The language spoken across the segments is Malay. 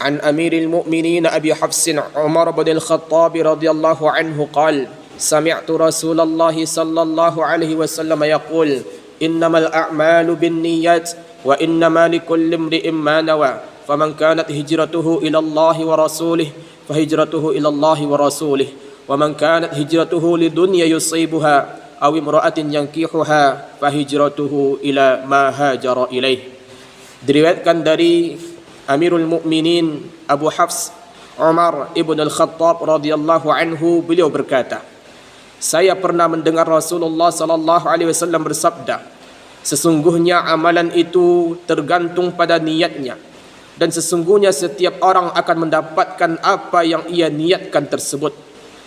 عن أمير المؤمنين أبي حفص عمر بن الخطاب رضي الله عنه قال سمعت رسول الله صلى الله عليه وسلم يقول إنما الأعمال بالنيات وإنما لكل امرئ ما نوى فمن كانت هجرته إلى الله ورسوله فهجرته إلى الله ورسوله ومن كانت هجرته لدنيا يصيبها أو امرأة ينكحها فهجرته إلى ما هاجر إليه. Diriwayatkan dari Amirul Mukminin Abu Hafs Umar ibn al-Khattab radhiyallahu anhu, beliau berkata, saya pernah mendengar Rasulullah sallallahu alaihi wasallam bersabda, sesungguhnya amalan itu tergantung pada niatnya, dan sesungguhnya setiap orang akan mendapatkan apa yang ia niatkan tersebut.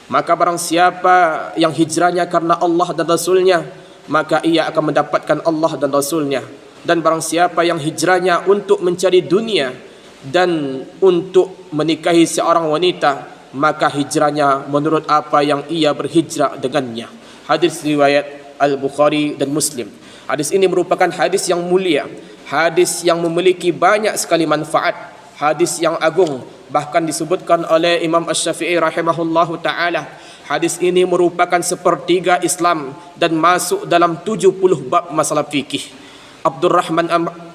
Maka barang siapa yang hijrahnya karena Allah dan Rasulnya, maka ia akan mendapatkan Allah dan Rasulnya. Dan barang siapa yang hijrahnya untuk mencari dunia dan untuk menikahi seorang wanita, maka hijrahnya menurut apa yang ia berhijrah dengannya. Hadis riwayat Al-Bukhari dan Muslim. Hadis ini merupakan hadis yang mulia, hadis yang memiliki banyak sekali manfaat, hadis yang agung. Bahkan disebutkan oleh Imam Asy-Syafi'i rahimahullahu ta'ala, hadis ini merupakan sepertiga Islam dan masuk dalam 70 bab masalah fikih.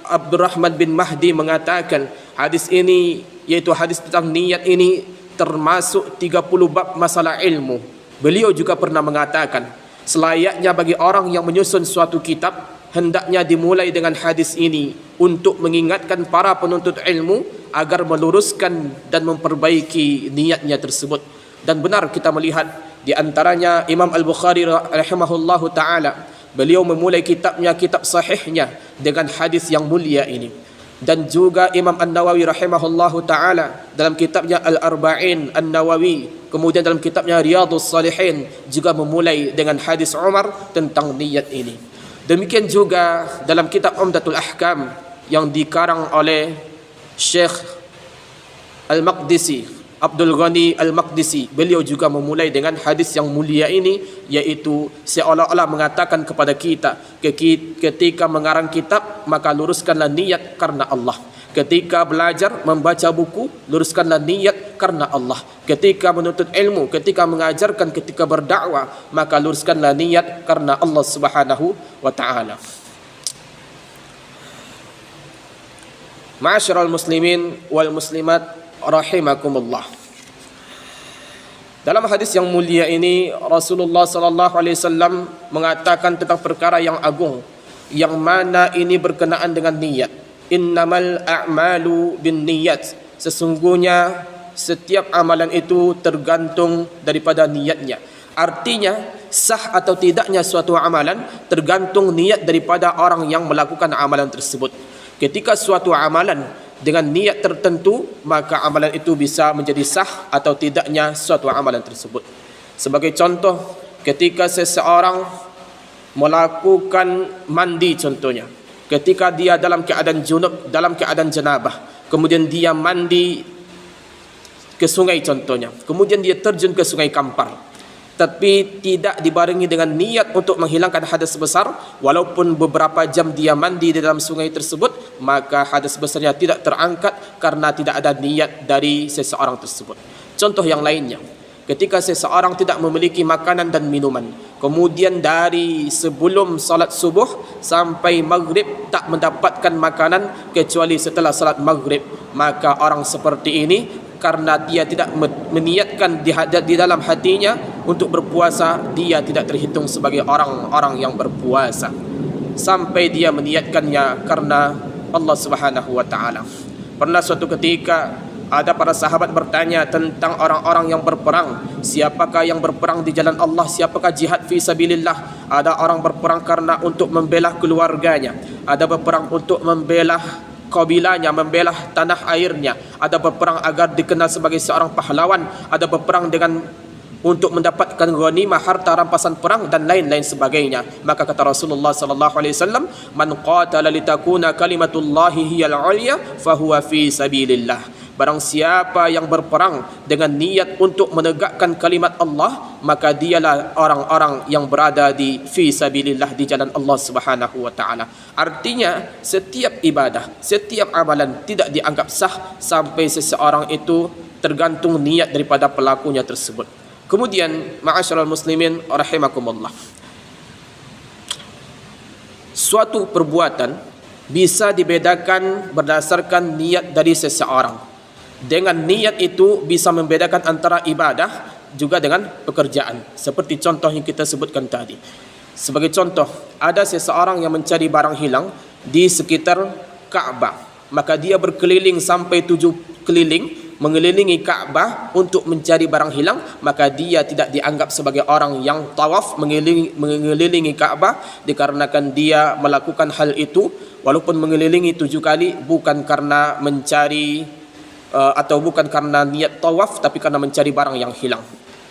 Abdurrahman bin Mahdi mengatakan hadis ini, yaitu hadis tentang niat ini, termasuk 30 bab masalah ilmu. Beliau juga pernah mengatakan, selayaknya bagi orang yang menyusun suatu kitab, hendaknya dimulai dengan hadis ini untuk mengingatkan para penuntut ilmu agar meluruskan dan memperbaiki niatnya tersebut. Dan benar kita melihat di antaranya Imam Al-Bukhari rahimahullahu ta'ala, beliau memulai kitabnya, kitab sahihnya, dengan hadis yang mulia ini. Dan juga Imam An-Nawawi rahimahullahu ta'ala dalam kitabnya Al-Arba'in An-Nawawi, kemudian dalam kitabnya Riyadhus Salihin juga memulai dengan hadis Umar tentang niat ini. Demikian juga dalam kitab Umdatul Ahkam yang dikarang oleh Syekh Al-Maqdisi, Abdul Ghani Al-Maqdisi, beliau juga memulai dengan hadis yang mulia ini, yaitu seolah-olah mengatakan kepada kita, ketika mengarang kitab maka luruskanlah niat karena Allah. Ketika belajar membaca buku, luruskanlah niat karena Allah. Ketika menuntut ilmu, ketika mengajarkan, ketika berdakwah, maka luruskanlah niat karena Allah Subhanahu wa taala. Ma'asyiral muslimin wal muslimat rahimakumullah. Dalam hadis yang mulia ini Rasulullah sallallahu alaihi wasallam mengatakan tentang perkara yang agung, yang mana ini berkenaan dengan niat. Innamal a'malu binniyat. Sesungguhnya setiap amalan itu tergantung daripada niatnya. Artinya sah atau tidaknya suatu amalan tergantung niat daripada orang yang melakukan amalan tersebut. Ketika suatu amalan dengan niat tertentu, maka amalan itu bisa menjadi sah atau tidaknya suatu amalan tersebut. Sebagai contoh, ketika seseorang melakukan mandi contohnya, ketika dia dalam keadaan junub, dalam keadaan janabah, kemudian dia mandi ke sungai contohnya, kemudian dia terjun ke sungai Kampar, tapi tidak dibarengi dengan niat untuk menghilangkan hadas besar, walaupun beberapa jam dia mandi di dalam sungai tersebut, maka hadas besarnya tidak terangkat karena tidak ada niat dari seseorang tersebut. Contoh yang lainnya, ketika seseorang tidak memiliki makanan dan minuman, kemudian dari sebelum salat subuh sampai maghrib tak mendapatkan makanan kecuali setelah salat maghrib, maka orang seperti ini karena dia tidak meniatkan di dalam hatinya untuk berpuasa, dia tidak terhitung sebagai orang-orang yang berpuasa sampai dia meniatkannya karena Allah Subhanahu wa taala. Pernah suatu ketika ada para sahabat bertanya tentang orang-orang yang berperang. Siapakah yang berperang di jalan Allah? Siapakah jihad fi sabilillah? Ada orang berperang karena untuk membela keluarganya, ada berperang untuk membela kabilahnya, membela tanah airnya, ada berperang agar dikenal sebagai seorang pahlawan, ada berperang dengan untuk mendapatkan ghanimah, harta rampasan perang dan lain-lain sebagainya. Maka kata Rasulullah sallallahu alaihi wasallam, "Man qatala litakuna kalimatullahi hiyal 'ulya fahuwa fi sabilillah." Barang siapa yang berperang dengan niat untuk menegakkan kalimat Allah, maka dialah orang-orang yang berada di fi sabilillah, di jalan Allah Subhanahu wa taala. Artinya setiap ibadah, setiap amalan tidak dianggap sah sampai seseorang itu tergantung niat daripada pelakunya tersebut. Kemudian ma'asyiral muslimin rahimakumullah, suatu perbuatan bisa dibedakan berdasarkan niat dari seseorang. Dengan niat itu bisa membedakan antara ibadah juga dengan pekerjaan. Seperti contoh yang kita sebutkan tadi. Sebagai contoh, ada seseorang yang mencari barang hilang di sekitar Ka'bah. Maka dia berkeliling sampai 7 keliling mengelilingi Ka'bah untuk mencari barang hilang, maka dia tidak dianggap sebagai orang yang tawaf mengelilingi Ka'bah, dikarenakan dia melakukan hal itu walaupun mengelilingi 7 kali bukan karena mencari atau bukan karena niat tawaf, tapi karena mencari barang yang hilang.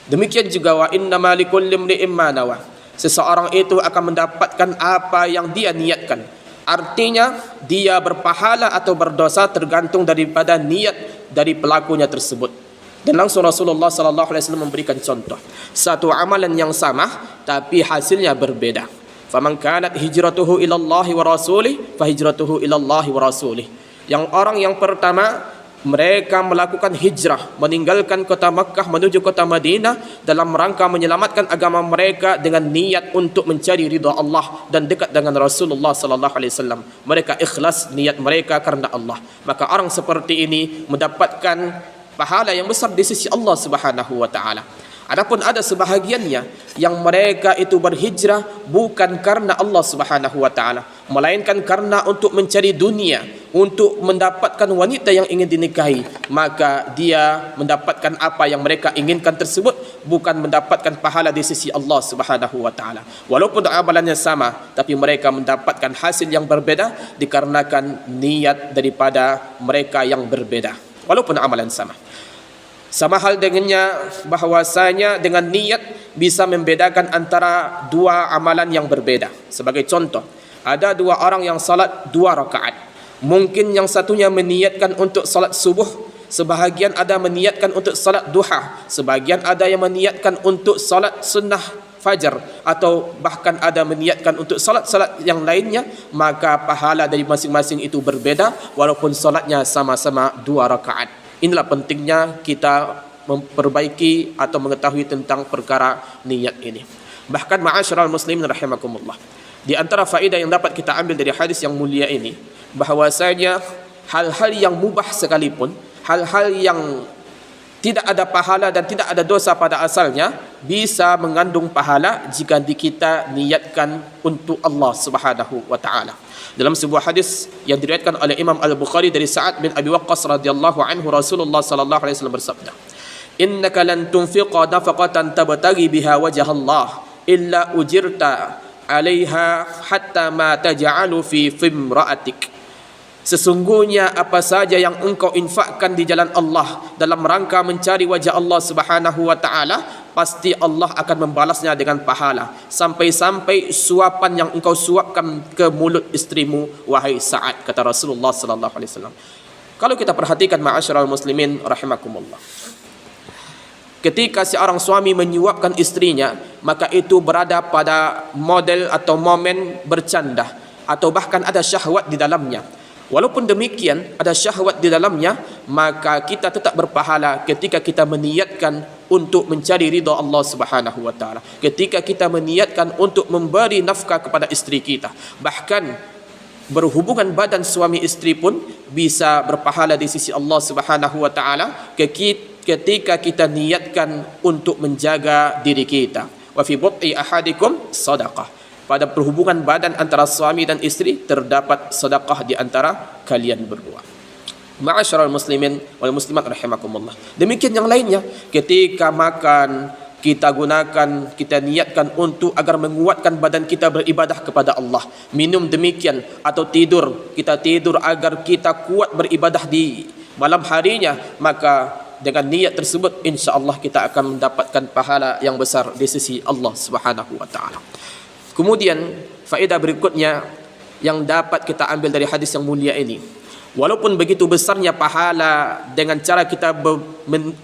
Demikian juga wa innama likulli imri'in ma nawa, seseorang itu akan mendapatkan apa yang dia niatkan. Artinya dia berpahala atau berdosa tergantung daripada niat dari pelakunya tersebut. Dan langsung Rasulullah sallallahu alaihi wasallam memberikan contoh, satu amalan yang sama tapi hasilnya berbeda. Faman kanat hijratuhu ila Allah wa rasulih fa hijratuhu ila Allah wa rasulih. Yang orang yang pertama, mereka melakukan hijrah, meninggalkan kota Makkah menuju kota Madinah dalam rangka menyelamatkan agama mereka dengan niat untuk mencari ridha Allah dan dekat dengan Rasulullah sallallahu alaihi wasallam. Mereka ikhlas niat mereka karena Allah. Maka orang seperti ini mendapatkan pahala yang besar di sisi Allah Subhanahu wa taala. Adapun ada sebahagiannya yang mereka itu berhijrah bukan karena Allah Subhanahu wa taala, melainkan karena untuk mencari dunia, untuk mendapatkan wanita yang ingin dinikahi, maka dia mendapatkan apa yang mereka inginkan tersebut, bukan mendapatkan pahala di sisi Allah Subhanahu wa taala. Walaupun amalannya sama, tapi mereka mendapatkan hasil yang berbeda dikarenakan niat daripada mereka yang berbeda. Walaupun amalan sama. Sama hal dengannya bahwasanya dengan niat bisa membedakan antara dua amalan yang berbeda. Sebagai contoh, ada dua orang yang salat 2 rakaat. Mungkin yang satunya meniatkan untuk salat subuh, sebahagian ada meniatkan untuk salat duha, sebahagian ada yang meniatkan untuk salat sunnah fajar, atau bahkan ada meniatkan untuk salat-salat yang lainnya, maka pahala dari masing-masing itu berbeda walaupun salatnya sama-sama 2 rakaat. Inilah pentingnya kita memperbaiki atau mengetahui tentang perkara niat ini. Bahkan ma'asyiral muslimin rahimakumullah, di antara faedah yang dapat kita ambil dari hadis yang mulia ini, bahwasanya hal-hal yang mubah sekalipun, hal-hal yang tidak ada pahala dan tidak ada dosa pada asalnya, bisa mengandung pahala jika kita niatkan untuk Allah Subhanahu wa taala. Dalam sebuah hadis yang diriwayatkan oleh Imam Al-Bukhari dari Sa'ad bin Abi Waqqas radhiyallahu anhu, Rasulullah sallallahu alaihi wasallam bersabda, "Innaka lan tunfiqa nafaqatan tabtaghi biha wajha Allah illa ujirta 'alaiha hatta ma taj'alu fi fimra'atik." Sesungguhnya apa saja yang engkau infakkan di jalan Allah dalam rangka mencari wajah Allah Subhanahu wa taala, pasti Allah akan membalasnya dengan pahala, sampai-sampai suapan yang engkau suapkan ke mulut istrimu, wahai Sa'ad, kata Rasulullah sallallahu alaihi wasallam. Kalau kita perhatikan ma'asyiral muslimin rahimakumullah, ketika seorang suami menyuapkan istrinya, maka itu berada pada model atau momen bercanda, atau bahkan ada syahwat di dalamnya. Walaupun demikian, ada syahwat di dalamnya, maka kita tetap berpahala ketika kita meniatkan untuk mencari ridha Allah Subhanahu wa taala. Ketika kita meniatkan untuk memberi nafkah kepada istri kita. Bahkan berhubungan badan suami istri pun bisa berpahala di sisi Allah Subhanahu wa taala ketika kita niatkan untuk menjaga diri kita. Wa fi buti ahadikum sadaqah. Pada perhubungan badan antara suami dan istri terdapat sedekah di antara kalian berdua. Ma'asyiral muslimin wal muslimat rahimakumullah. Demikian yang lainnya, ketika makan kita gunakan, kita niatkan untuk agar menguatkan badan kita beribadah kepada Allah. Minum demikian, atau tidur, kita tidur agar kita kuat beribadah di malam harinya, maka dengan niat tersebut insya-Allah kita akan mendapatkan pahala yang besar di sisi Allah Subhanahu wa taala. Kemudian faedah berikutnya yang dapat kita ambil dari hadis yang mulia ini, Walaupun begitu besarnya pahala dengan cara kita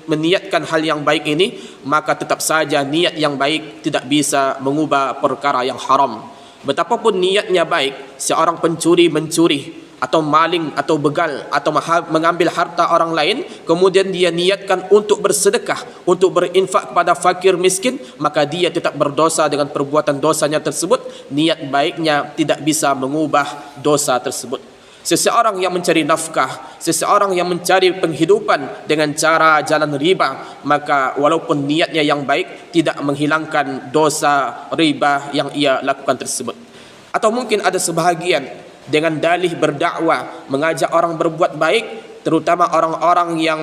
meniatkan hal yang baik ini, maka tetap saja niat yang baik tidak bisa mengubah perkara yang haram. Betapapun niatnya baik, seorang pencuri mencuri atau maling atau begal atau mengambil harta orang lain, kemudian dia niatkan untuk bersedekah, untuk berinfak kepada fakir miskin, maka dia tetap berdosa dengan perbuatan dosanya tersebut. Niat baiknya tidak bisa mengubah dosa tersebut. Seseorang yang mencari nafkah, seseorang yang mencari penghidupan dengan cara jalan riba, maka walaupun niatnya yang baik tidak menghilangkan dosa riba yang ia lakukan tersebut. Atau mungkin ada sebahagian dengan dalih berdakwah, mengajak orang berbuat baik, terutama orang-orang yang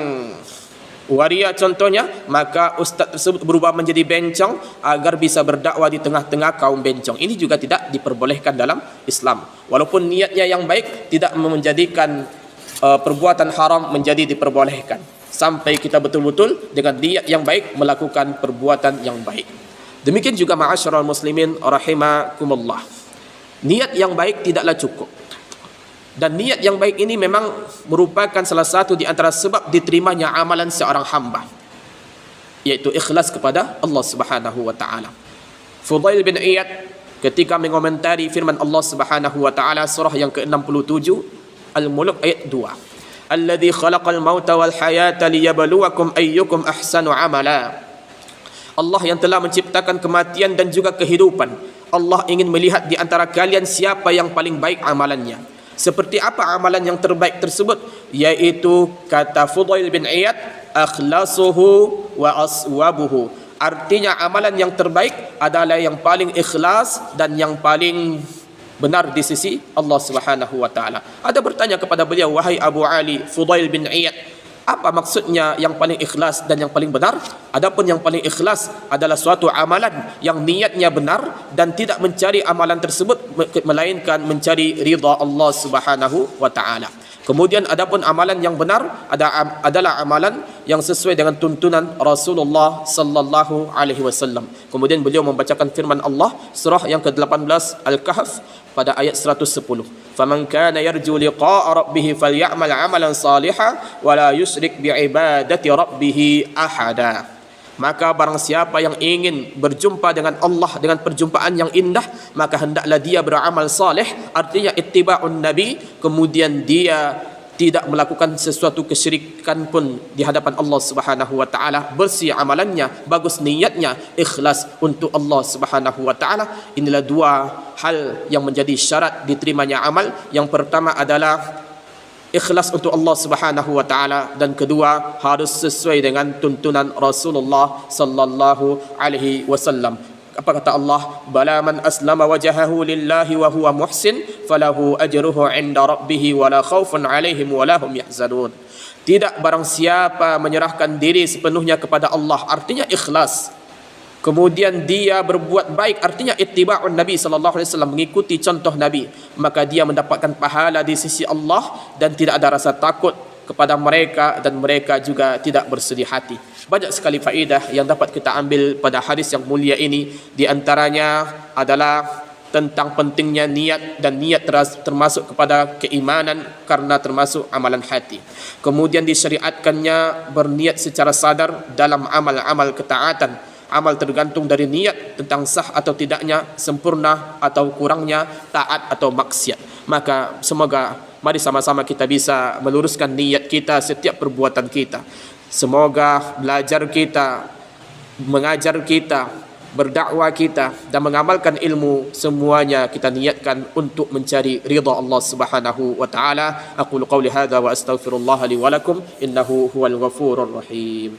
waria contohnya, maka ustaz tersebut berubah menjadi bencong agar bisa berdakwah di tengah-tengah kaum bencong. Ini juga tidak diperbolehkan dalam Islam. Walaupun niatnya yang baik, tidak menjadikan perbuatan haram menjadi diperbolehkan. Sampai kita betul-betul dengan niat yang baik melakukan perbuatan yang baik. Demikian juga ma'asyiral muslimin rahimakumullah. Niat yang baik tidaklah cukup. Dan niat yang baik ini memang merupakan salah satu di antara sebab diterimanya amalan seorang hamba, yaitu ikhlas kepada Allah Subhanahu wa taala. Fudail bin Iyad ketika mengomentari firman Allah Subhanahu wa taala surah yang ke-67 Al-Mulk ayat 2. Alladzi khalaqal mauta wal hayata liyabluwakum ayyukum ahsanu amala. Allah yang telah menciptakan kematian dan juga kehidupan. Allah ingin melihat di antara kalian siapa yang paling baik amalannya. Seperti apa amalan yang terbaik tersebut? Yaitu kata Fudail bin Iyad, akhlasuhu wa aswabuhu. Artinya amalan yang terbaik adalah yang paling ikhlas dan yang paling benar di sisi Allah Subhanahu wa taala. Ada bertanya kepada beliau, wahai Abu Ali Fudail bin Iyad, apa maksudnya yang paling ikhlas dan yang paling benar? Adapun yang paling ikhlas adalah suatu amalan yang niatnya benar dan tidak mencari amalan tersebut melainkan mencari ridha Allah Subhanahu wa taala. Kemudian adapun amalan yang benar adalah amalan yang sesuai dengan tuntunan Rasulullah sallallahu alaihi wasallam. Kemudian beliau membacakan firman Allah surah yang ke-18 Al-Kahf pada ayat 110. Faman kana yarju liqa'a rabbih falyamal 'amalan salihan wa la yusyrik bi'ibadati rabbih ahada. Maka barang siapa yang ingin berjumpa dengan Allah dengan perjumpaan yang indah, maka hendaklah dia beramal saleh, artinya ittiba'un nabi, kemudian dia tidak melakukan sesuatu kesyirikan pun di hadapan Allah Subhanahu wa taala, bersih amalannya, bagus niatnya, ikhlas untuk Allah Subhanahu wa taala. Inilah dua hal yang menjadi syarat diterimanya amal. Yang pertama adalah ikhlas untuk Allah Subhanahu wa taala, dan kedua harus sesuai dengan tuntunan Rasulullah sallallahu alaihi wasallam. Apa kata Allah? Bala man aslama wajhahu lillahi wa huwa muhsin falahu ajruhu 'inda rabbih wa la khaufun 'alaihim wa la hum yahzanun. Tidak barang siapa menyerahkan diri sepenuhnya kepada Allah, artinya ikhlas. Kemudian dia berbuat baik, artinya ittiba'un Nabi sallallahu alaihi wasallam, mengikuti contoh Nabi, maka dia mendapatkan pahala di sisi Allah dan tidak ada rasa takut kepada mereka, dan mereka juga tidak bersedih hati. Banyak sekali faedah yang dapat kita ambil pada hadis yang mulia ini. Di antaranya adalah tentang pentingnya niat, dan niat termasuk kepada keimanan karena termasuk amalan hati. Kemudian disyariatkannya berniat secara sadar dalam amal-amal ketaatan. Amal tergantung dari niat tentang sah atau tidaknya, sempurna atau kurangnya, taat atau maksiat. Maka semoga mari sama-sama kita bisa meluruskan niat kita setiap perbuatan kita. Semoga belajar kita, mengajar kita, berdakwah kita dan mengamalkan ilmu semuanya kita niatkan untuk mencari ridha Allah Subhanahu wa taala. Aqulu qawli hadza wa astaghfirullah li wa lakum innahu huwal ghafurur rahim.